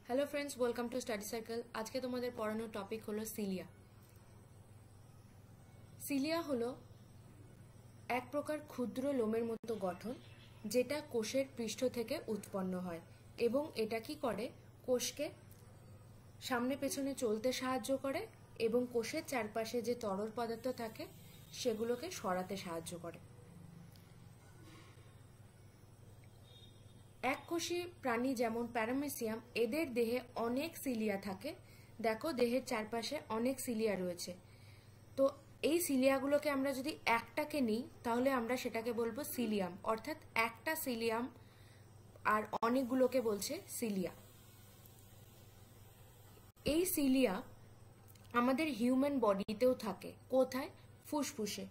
Hello friends, welcome to study circle. आज के तुम्हारे पढ़ानो टपिक हलो सिलिया। सिलिया हलो एक प्रकार क्षुद्र लोमेर मतो गठन जेटा कोषेर पृष्ठ थेके उत्पन्न हय एबं एटा कि करे कोषके सामने पेछने चलते साहाज्य करे एबं कोषेर चारपाशे जे तरल पदार्थ थाके सेगुलोके सराते साहाज्य करे। एककोषी प्राणी जेमन प्यारामेसियाम एदेर देहे अनेक सिलिया थाके। देखो देहेर चारपाशे अनेक सिलिया रयेछे। तो এই সিলিয়াগুলোকে আমরা যদি একটাকে নিই তাহলে আমরা সেটাকে বলবো সিলিয়াম, অর্থাৎ একটা সিলিয়াম আর অনেকগুলোকে বলছে সিলিয়া। এই সিলিয়া আমাদের হিউম্যান বডিতেও থাকে। কোথায়? ফুসফুসে।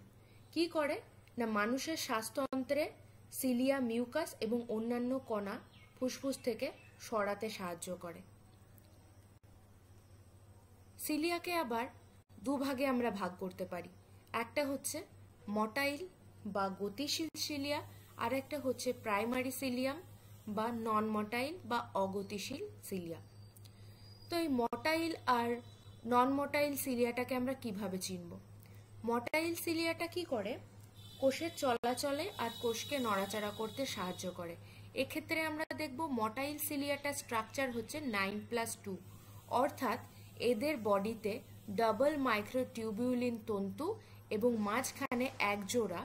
কি করে না মানুষের শ্বাসতন্ত্রে সিলিয়া মিউকাস এবং অন্যান্য কণা ফুসফুস থেকে সরাতে সাহায্য করে। সিলিয়াকে আবার দুভাগে আমরা ভাগ করতে পারি। একটা হচ্ছে মটাইল বা গতিশীল সিলিয়া, আর একটা হচ্ছে প্রাইমারি সিলিয়াম বা নন মটাইল বা অগতিশীল সিলিয়া। তো এই মটাইল আর নন মটাইল সিলিয়াটাকে আমরা কিভাবে চিনব? মটাইল সিলিয়াটা কি করে? কোষের চলাচলে আর কোষকে নড়াচড়া করতে সাহায্য করে। এক্ষেত্রে আমরা দেখব মটাইল সিলিয়াটা স্ট্রাকচার হচ্ছে 9+2, অর্থাৎ এদের বডিতে ডাবল মাইক্রোটিউবিউলিন তন্তু এবং মাঝখানে এক জোড়া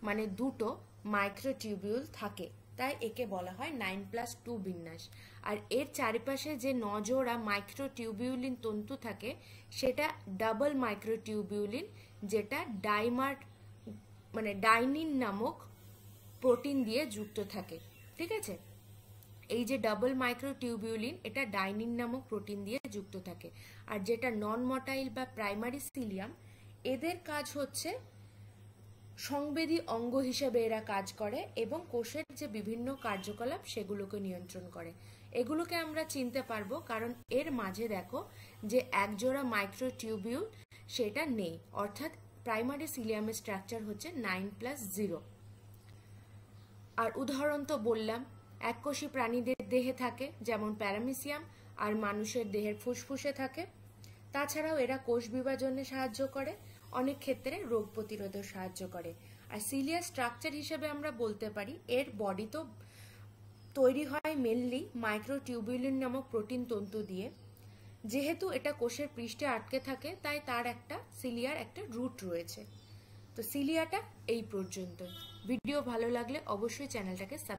মানে দুটো মাইক্রোটিউবিউল থাকে, তাই একে বলা হয় 9+2 বিন্যাস। আর এর চারিপাশে যে 9 জোড়া মাইক্রোটিউবিউলিন তন্তু থাকে সেটা ডাবল মাইক্রোটিউবিউলিন, যেটা ডাইনিন নামক প্রোটিন দিয়ে যুক্ত থাকে। ঠিক আছে, এই যে ডাবল মাইক্রোটিউবিউলিন এটা ডাইনিন নামক প্রোটিন দিয়ে যুক্ত থাকে। আর যেটা নন মটাইল বা প্রাইমারি সিলিয়াম, এদের কাজ হচ্ছে সংবেদী অঙ্গ হিসেবে এরা কাজ করে এবং কোষের যে বিভিন্ন কার্যকলাপ সেগুলোকে নিয়ন্ত্রণ করে। এগুলোকে আমরা চিনতে পারবো কারণ এর মাঝে দেখো যে একজোড়া মাইক্রোটিউবিউল সেটা নেই, অর্থাৎ প্রাইমারি সিলিয়ামের স্ট্রাকচার হচ্ছে 9+0। আর উদাহরণ তো বললাম, এককোষী প্রাণীদের দেহে থাকে যেমন প্যারামেসিয়াম, আর মানুষের দেহের ফুসফুসে থাকে। তাছাড়াও এরা কোষ বিভাজনে সাহায্য করে, অনেক ক্ষেত্রে রোগ প্রতিরোধে সাহায্য করে। আর সিলিয়া স্ট্রাকচার হিসেবে আমরা বলতে পারি এর বডি তো তৈরি হয় মেনলি মাইক্রোটিউবিউলিন নামক প্রোটিন তন্তু দিয়ে। যেহেতু এটা কোষের পৃষ্ঠে আটকে থাকে তাই তার একটা সিলিয়ার একটা রুট রয়েছে। তো সিলিয়াটা এই পর্যন্ত। ভিডিও ভালো লাগলে অবশ্যই চ্যানেলটাকে